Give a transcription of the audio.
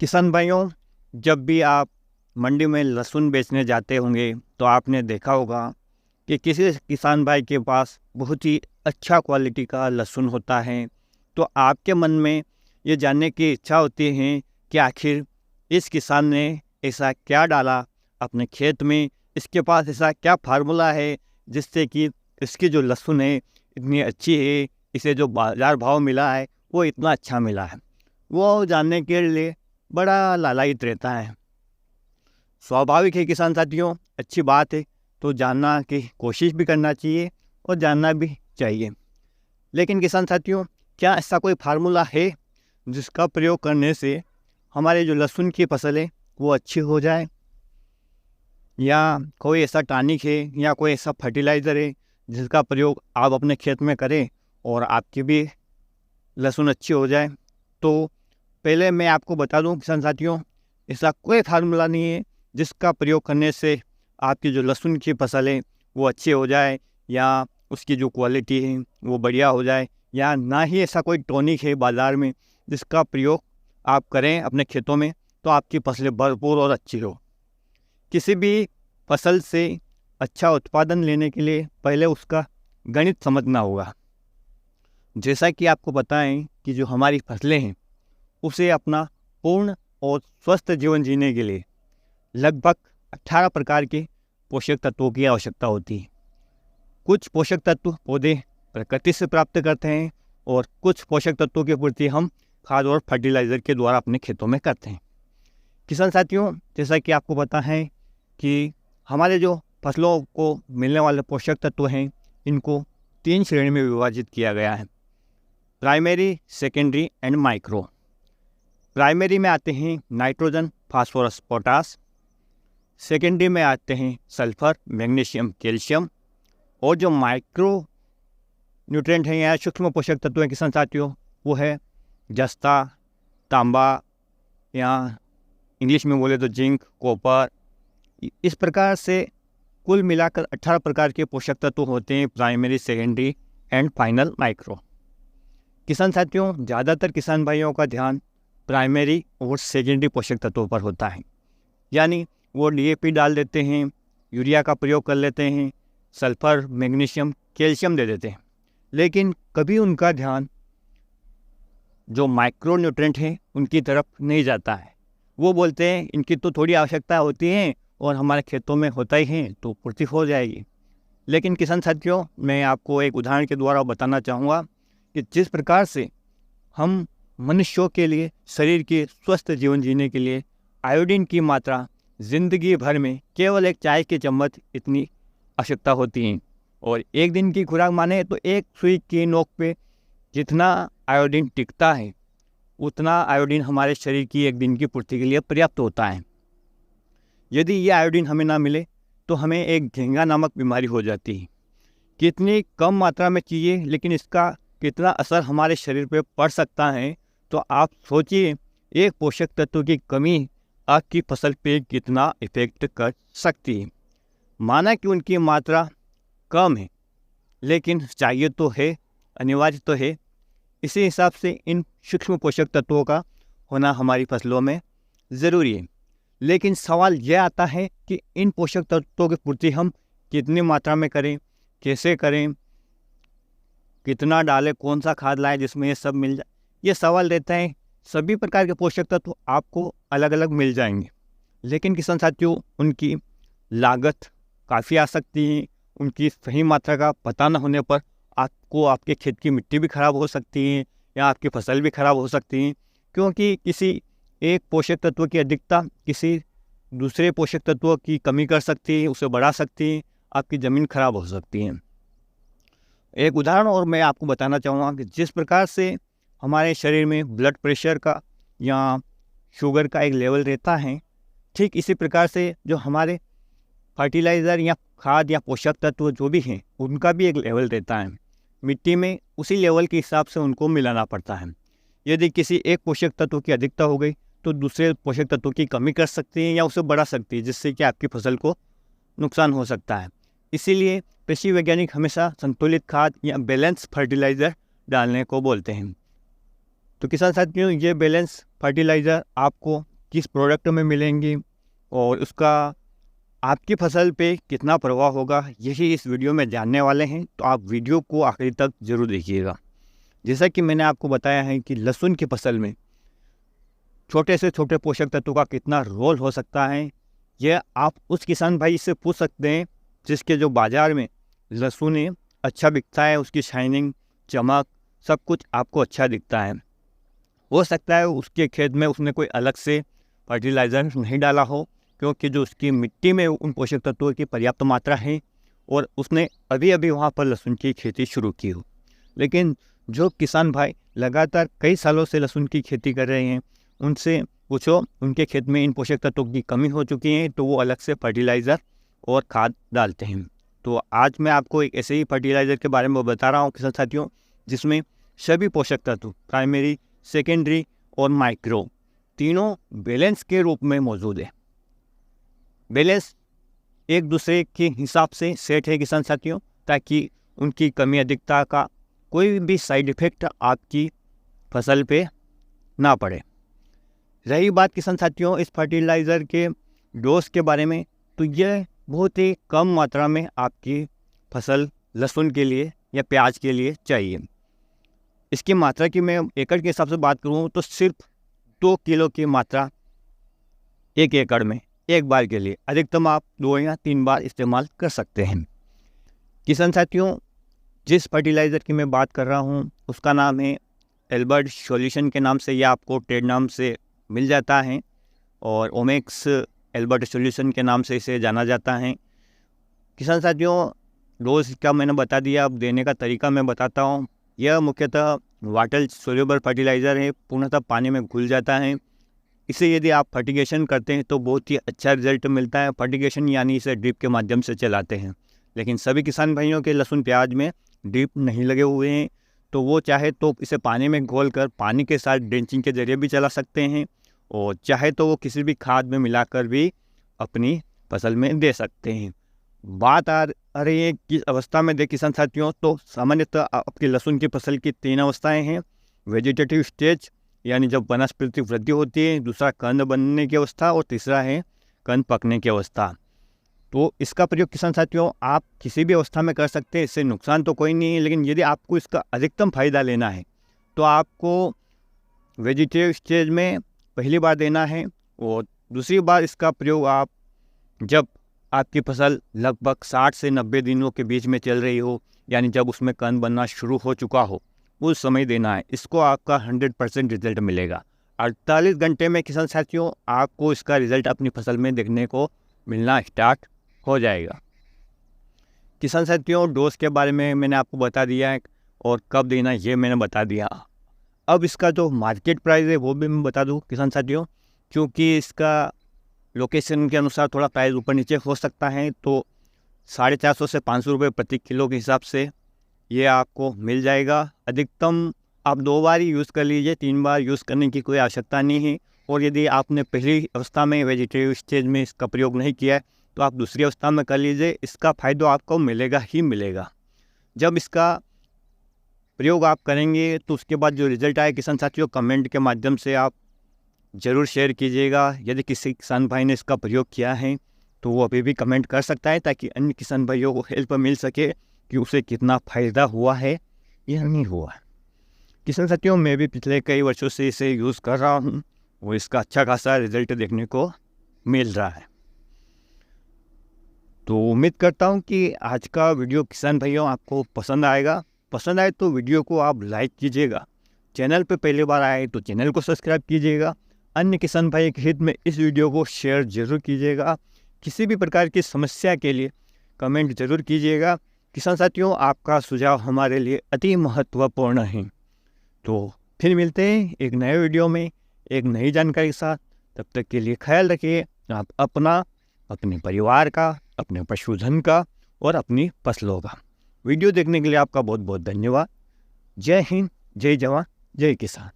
किसान भाइयों, जब भी आप मंडी में लहसुन बेचने जाते होंगे तो आपने देखा होगा कि किसी किसान भाई के पास बहुत ही अच्छा क्वालिटी का लहसुन होता है। तो आपके मन में ये जानने की इच्छा होती है कि आखिर इस किसान ने ऐसा क्या डाला अपने खेत में, इसके पास ऐसा क्या फार्मूला है जिससे कि इसकी जो लहसुन है इतनी अच्छी है, इसे जो बाज़ार भाव मिला है वो इतना अच्छा मिला है। वो जानने के लिए बड़ा लालायित रहता है। स्वाभाविक है किसान साथियों, अच्छी बात है, तो जानना की कोशिश भी करना चाहिए और जानना भी चाहिए। लेकिन किसान साथियों, क्या ऐसा कोई फार्मूला है जिसका प्रयोग करने से हमारे जो लहसुन की फसल है वो अच्छी हो जाए, या कोई ऐसा टॉनिक है या कोई ऐसा फर्टिलाइज़र है जिसका प्रयोग आप अपने खेत में करें और आपकी भी लहसुन अच्छी हो जाए? तो पहले मैं आपको बता दूं किसान साथियों, ऐसा कोई फार्मूला नहीं है जिसका प्रयोग करने से आपकी जो लहसुन की फसल है वो अच्छी हो जाए या उसकी जो क्वालिटी है वो बढ़िया हो जाए, या ना ही ऐसा कोई टॉनिक है बाज़ार में जिसका प्रयोग आप करें अपने खेतों में तो आपकी फसलें भरपूर और अच्छी हो। किसी भी फसल से अच्छा उत्पादन लेने के लिए पहले उसका गणित समझना होगा। जैसा कि आपको बताएं कि जो हमारी फसलें हैं उसे अपना पूर्ण और स्वस्थ जीवन जीने के लिए लगभग 18 प्रकार के पोषक तत्वों की आवश्यकता होती है। कुछ पोषक तत्व पौधे प्रकृति से प्राप्त करते हैं और कुछ पोषक तत्वों की पूर्ति हम खाद और फर्टिलाइज़र के द्वारा अपने खेतों में करते हैं। किसान साथियों, जैसा कि आपको पता है कि हमारे जो फसलों को मिलने वाले पोषक तत्व हैं इनको 3 श्रेणी में विभाजित किया गया है: primary, secondary and micro. Primary में आते हैं नाइट्रोजन, फास्फोरस, पोटास। सेकेंडरी में आते हैं सल्फर, मैग्नीशियम, कैल्शियम। और जो माइक्रो न्यूट्रिएंट हैं या सूक्ष्म पोषक तत्व हैं किसान साथियों, वो है जस्ता, तांबा, या इंग्लिश में बोले तो जिंक, कॉपर। इस प्रकार से कुल मिलाकर 18 प्रकार के पोषक तत्व होते हैं primary, secondary and final micro. किसान साथियों, ज़्यादातर किसान भाइयों का ध्यान प्राइमरी और सेकेंडरी पोषक तत्वों पर होता है, यानी वो डीएपी डाल देते हैं, यूरिया का प्रयोग कर लेते हैं, सल्फर, मैग्नीशियम, कैल्शियम दे देते हैं, लेकिन कभी उनका ध्यान जो माइक्रो न्यूट्रिएंट हैं उनकी तरफ नहीं जाता है। वो बोलते हैं इनकी तो थोड़ी आवश्यकता होती है और हमारे खेतों में होता ही है तो पूर्ति हो जाएगी। लेकिन किसान साथियों, मैं आपको एक उदाहरण के द्वारा बताना चाहूँगा कि जिस प्रकार से हम मनुष्यों के लिए शरीर के स्वस्थ जीवन जीने के लिए आयोडीन की मात्रा ज़िंदगी भर में केवल एक चाय की चम्मच इतनी आवश्यकता होती है, और एक दिन की खुराक माने तो एक सुई की नोक पे जितना आयोडीन टिकता है उतना आयोडीन हमारे शरीर की एक दिन की पूर्ति के लिए पर्याप्त होता है। यदि ये आयोडीन हमें ना मिले तो हमें एक घेंगा नामक बीमारी हो जाती है। कितनी कम मात्रा में चाहिए लेकिन इसका कितना असर हमारे शरीर पे पड़ सकता है, तो आप सोचिए एक पोषक तत्व की कमी आपकी फसल पे कितना इफेक्ट कर सकती है। माना कि उनकी मात्रा कम है लेकिन चाहिए तो है, अनिवार्य तो है। इसी हिसाब से इन सूक्ष्म पोषक तत्वों का होना हमारी फसलों में ज़रूरी है। लेकिन सवाल यह आता है कि इन पोषक तत्वों की पूर्ति हम कितनी मात्रा में करें, कैसे करें, कितना डालें, कौन सा खाद लाएं जिसमें ये सब मिल जाए। ये सवाल रहता है। सभी प्रकार के पोषक तत्व आपको अलग अलग मिल जाएंगे, लेकिन किसान साथियों उनकी लागत काफ़ी आ सकती है। उनकी सही मात्रा का पता न होने पर आपको आपके खेत की मिट्टी भी खराब हो सकती है या आपकी फसल भी खराब हो सकती है, क्योंकि किसी एक पोषक तत्व की अधिकता किसी दूसरे पोषक तत्व की कमी कर सकती है, उसे बढ़ा सकती है, आपकी ज़मीन खराब हो सकती है। एक उदाहरण और मैं आपको बताना चाहूँगा कि जिस प्रकार से हमारे शरीर में ब्लड प्रेशर का या शुगर का एक लेवल रहता है, ठीक इसी प्रकार से जो हमारे फर्टिलाइज़र या खाद या पोषक तत्व जो भी हैं उनका भी एक लेवल रहता है। मिट्टी में उसी लेवल के हिसाब से उनको मिलाना पड़ता है। यदि किसी एक पोषक तत्व की अधिकता हो गई तो दूसरे पोषक तत्वों की कमी कर सकती है या उसे बढ़ा सकती है, जिससे कि आपकी फसल को नुकसान हो सकता है। इसीलिए कृषि वैज्ञानिक हमेशा संतुलित खाद या बैलेंस फर्टिलाइज़र डालने को बोलते हैं। तो किसान साथियों, ये बैलेंस फर्टिलाइज़र आपको किस प्रोडक्ट में मिलेंगी और उसका आपकी फसल पे कितना प्रभाव होगा, यही इस वीडियो में जानने वाले हैं। तो आप वीडियो को आखिर तक ज़रूर देखिएगा। जैसा कि मैंने आपको बताया है कि लहसुन की फसल में छोटे से छोटे पोषक तत्वों का कितना रोल हो सकता है, यह आप उस किसान भाई से पूछ सकते हैं जिसके जो बाज़ार में लहसुन अच्छा बिकता है, उसकी शाइनिंग, चमक, सब कुछ आपको अच्छा दिखता है। हो सकता है उसके खेत में उसने कोई अलग से फर्टिलाइज़र नहीं डाला हो, क्योंकि जो उसकी मिट्टी में उन पोषक तत्वों की पर्याप्त मात्रा है और उसने अभी अभी वहाँ पर लहसुन की खेती शुरू की हो। लेकिन जो किसान भाई लगातार कई सालों से लहसुन की खेती कर रहे हैं, उनसे पूछो उनके खेत में इन पोषक तत्वों की कमी हो चुकी है तो वो अलग से फर्टिलाइज़र और खाद डालते हैं। तो आज मैं आपको एक ऐसे ही फर्टिलाइज़र के बारे में बता रहा हूँ किसान साथियों, जिसमें सभी पोषक तत्व प्राइमरी, सेकेंडरी और माइक्रो तीनों बैलेंस के रूप में मौजूद है। बैलेंस एक दूसरे के हिसाब से सेट है किसान साथियों, ताकि उनकी कमी अधिकता का कोई भी साइड इफ़ेक्ट आपकी फसल पे ना पड़े। रही बात किसान साथियों इस फर्टिलाइज़र के डोज के बारे में, तो यह बहुत ही कम मात्रा में आपकी फसल लहसुन के लिए या प्याज के लिए चाहिए। इसकी मात्रा की मैं एकड़ के हिसाब से बात करूँ तो सिर्फ 2 किलो की मात्रा 1 एकड़ में एक बार के लिए, अधिकतम आप 2 या 3 बार इस्तेमाल कर सकते हैं। किसान साथियों जिस फर्टिलाइज़र की मैं बात कर रहा हूँ उसका नाम है एल्बर्ट सॉल्यूशन के नाम से, यह आपको ट्रेड नाम से मिल जाता है और ओमेक्स एल्बर्ट सॉल्यूशन के नाम से इसे जाना जाता है। किसान साथियों डोज का मैंने बता दिया, अब देने का तरीका मैं बताता हूँ। यह मुख्यतः वाटर सोल्यूबल फर्टिलाइज़र है, पूर्णतः पानी में घुल जाता है। इसे यदि आप फर्टिगेशन करते हैं तो बहुत ही अच्छा रिजल्ट मिलता है। फर्टिगेशन यानी इसे ड्रिप के माध्यम से चलाते हैं, लेकिन सभी किसान भाइयों के लहसुन प्याज में ड्रिप नहीं लगे हुए हैं, तो वो चाहे तो इसे पानी में घोलकर पानी के साथ ड्रेंचिंग के जरिए भी चला सकते हैं और चाहे तो वो किसी भी खाद में मिलाकर भी अपनी फसल में दे सकते हैं। बात आ रही है किस अवस्था में दे किसान साथियों, तो सामान्यतः आपकी लहसुन की फसल की 3 अवस्थाएं हैं। वेजिटेटिव स्टेज यानी जब वनस्पति वृद्धि होती है, दूसरा कंद बनने की अवस्था और तीसरा है कंद पकने की अवस्था। तो इसका प्रयोग किसान साथियों आप किसी भी अवस्था में कर सकते हैं, इससे नुकसान तो कोई नहीं है, लेकिन यदि आपको इसका अधिकतम फायदा लेना है तो आपको वेजिटेटिव स्टेज में पहली बार देना है और दूसरी बार इसका प्रयोग आप जब आपकी फसल लगभग 60 से 90 दिनों के बीच में चल रही हो, यानी जब उसमें कंद बनना शुरू हो चुका हो, उस समय देना है। इसको आपका 100% रिजल्ट मिलेगा। 48 घंटे में किसान साथियों आपको इसका रिजल्ट अपनी फसल में देखने को मिलना स्टार्ट हो जाएगा। किसान साथियों डोज के बारे में मैंने आपको बता दिया है और कब देना ये मैंने बता दिया। अब इसका जो मार्केट प्राइस है वो भी मैं बता दूं किसान साथियों, क्योंकि इसका लोकेशन के अनुसार थोड़ा प्राइस ऊपर नीचे हो सकता है, तो 450 से 500 रुपये प्रति किलो के हिसाब से ये आपको मिल जाएगा। अधिकतम आप 2 बार ही यूज़ कर लीजिए, 3 बार यूज़ करने की कोई आवश्यकता नहीं है। और यदि आपने पहली अवस्था में वेजिटेटिव स्टेज में इसका प्रयोग नहीं किया है तो आप दूसरी अवस्था में कर लीजिए, इसका फ़ायदा आपको मिलेगा ही मिलेगा। जब इसका प्रयोग आप करेंगे तो उसके बाद जो रिज़ल्ट आए किसान साथियों कमेंट के माध्यम से आप ज़रूर शेयर कीजिएगा। यदि किसी किसान भाई ने इसका प्रयोग किया है तो वो अभी भी कमेंट कर सकता है, ताकि अन्य किसान भाइयों को हेल्प मिल सके कि उसे कितना फ़ायदा हुआ है या नहीं हुआ। किसान साथियों मैं भी पिछले कई वर्षों से इसे यूज़ कर रहा हूँ, वो इसका अच्छा खासा रिज़ल्ट देखने को मिल रहा है। तो उम्मीद करता हूँ कि आज का वीडियो किसान भाइयों आपको पसंद आएगा। पसंद आए तो वीडियो को आप लाइक कीजिएगा, चैनल पे पहली बार आए तो चैनल को सब्सक्राइब कीजिएगा, अन्य किसान भाई के हित में इस वीडियो को शेयर ज़रूर कीजिएगा। किसी भी प्रकार की समस्या के लिए कमेंट ज़रूर कीजिएगा। किसान साथियों आपका सुझाव हमारे लिए अति महत्वपूर्ण है। तो फिर मिलते हैं एक नए वीडियो में एक नई जानकारी के साथ। तब तक के लिए ख्याल रखिए आप अपना, अपने परिवार का, अपने पशुधन का और अपनी फसलों का। वीडियो देखने के लिए आपका बहुत बहुत धन्यवाद। जय हिंद, जय जवान, जय किसान।